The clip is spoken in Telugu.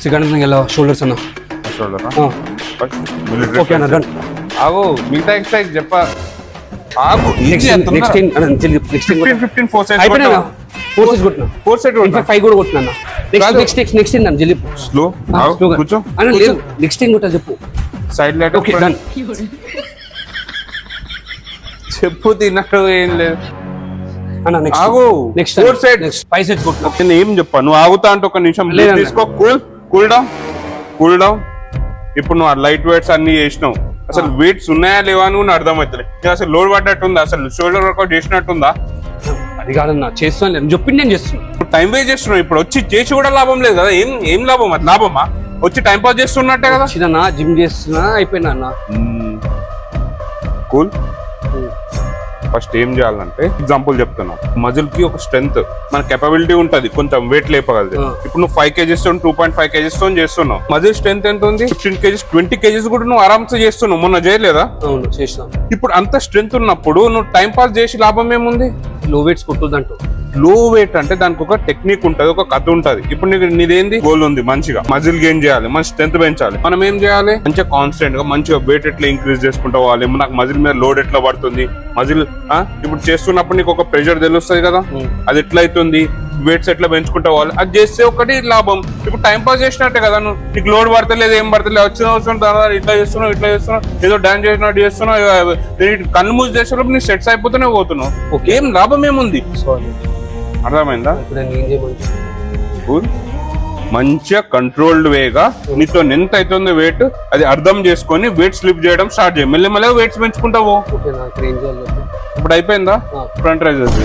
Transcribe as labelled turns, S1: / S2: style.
S1: సెకండ్ ఎలా షోల్డర్స్ అన్న ఓకే అన్న డన్.
S2: ఆగు మిగతా ఎక్సర్సైజ్ చెప్ప. ఆగు
S1: నెక్స్ట్ నెక్స్ట్
S2: 15 4 సెట్స్
S1: అయిపోయినా 4 సెట్స్ కొట్టినా
S2: 4 సెట్
S1: ఇన్ఫాక్ట్ 5 కూడా కొట్టినా నెక్స్ట్ ఏంటి జల్లి
S2: స్లో కూర్చో
S1: అన్న లేదు నెక్స్ట్ ఏం కొట్టా చెప్పు.
S2: Side light
S1: okay done.
S2: చెప్పు తిన్నాడు ఏం లేదు
S1: అన్న నెక్స్ట్
S2: ఆగు
S1: నెక్స్ట్
S2: 4 సెట్
S1: నెక్స్ట్ 5 సెట్స్ కొట్టినా.
S2: నేను ఏం చెప్పా నువ్వు ఆగుతా అంటే ఒక నిమిషం
S1: లేదన్న.
S2: తీసుకో. కూల్ డౌన్ ఇప్పుడు నువ్వు లైట్ వెయిట్స్ అన్ని చేసినావు. అసలు వెయిట్స్ ఉన్నాయా లేవా అని కూడా అర్థమవుతుంది. అసలు లోడ్ పడ్డట్టుందా, అసలు షోల్డర్ వర్కౌట్ చేసినట్టుందా?
S1: అది కాదన్నా చేస్తాను లేదు చెప్పింది నేను చేస్తున్నాను.
S2: టైం వేస్ట్ చేస్తున్నావు. ఇప్పుడు వచ్చి చేసి కూడా లాభం లేదు కదా. ఏం లాభం? అది లాభమా? వచ్చి టైం పాస్ చేస్తున్నట్టే కదా.
S1: వచ్చినా జిమ్ చేస్తున్నా అయిపోయినా అన్న.
S2: కూల్. ఫస్ట్ ఏం చేయాలంటే ఎగ్జాంపుల్ చెప్తున్నా. మజిల్ కి ఒక స్ట్రెంత్ మన కెపబిలిటీ ఉంటది, కొంచెం వెయిట్ లేపగలదు. ఇప్పుడు నువ్వు 5 kgs 2.5 kgs తో చేస్తున్నావు. మజిల్ స్ట్రెంత్ ఎంత ఉంది? 15 kgs 20 kgs కూడా నువ్వు ఆరామ్సే చేస్తున్నావు. మొన్న చేయలేదా?
S1: అవును చేసినా.
S2: ఇప్పుడు అంత స్ట్రెంత్ ఉన్నప్పుడు నువ్వు టైం పాస్ చేసి లాభం ఏముంది?
S1: లో వెయిట్స్ కొట్టొద్దంటూ.
S2: లో వెయిట్ అంటే దానికి ఒక టెక్నిక్ ఉంటది, ఒక కథ ఉంటది. ఇప్పుడు నీదేంది గోల్ ఉంది? మంచిగా మజిల్ గెయిన్ చేయాలి, మన స్ట్రెంత్ పెంచాలి. మనం ఏం చేయాలి? మంచిగా కాన్స్టెంట్ గా మంచిగా వెయిట్ ఎట్లా ఇంక్రీజ్ చేసుకుంటూ పోవాలి, నాకు మజిల్ మీద లోడ్ ఎట్లా పడుతుంది, మజిల్ ఇప్పుడు చేస్తున్నప్పుడు నీకు ఒక ప్రెషర్ తెలుస్తుంది కదా, అది ఎట్లా అవుతుంది, వెయిట్స్ ఎట్లా పెంచుకుంటూ పోవాలి. అది చేస్తే ఒకటి లాభం. ఇప్పుడు టైం పాస్ చేసినట్టే కదా. నువ్వు నీకు లోడ్ పడతలేదు, ఏం పడతలేదు, వచ్చిన అవసరం ఇట్లా చేస్తున్నావు, ఏదో డాన్స్ చేసినట్టు చేస్తున్నావు, కళ్ళు మూసి చేసేటప్పుడు నీ సెట్స్ అయిపోతూనే పోతున్నావు. ఏం లాభం ఏముంది? అర్థమైందా? మంచిగా కంట్రోల్డ్ వేగా నీతో ఎంత అవుతుంది వెయిట్ అది అర్థం చేసుకొని వెయిట్ స్లిప్ చేయడం స్టార్ట్ చేయి. మెల్లమెల్లగా వెయిట్స్ పెంచుకుంటావు. ఇప్పుడు అయిపోయిందా? Front Risers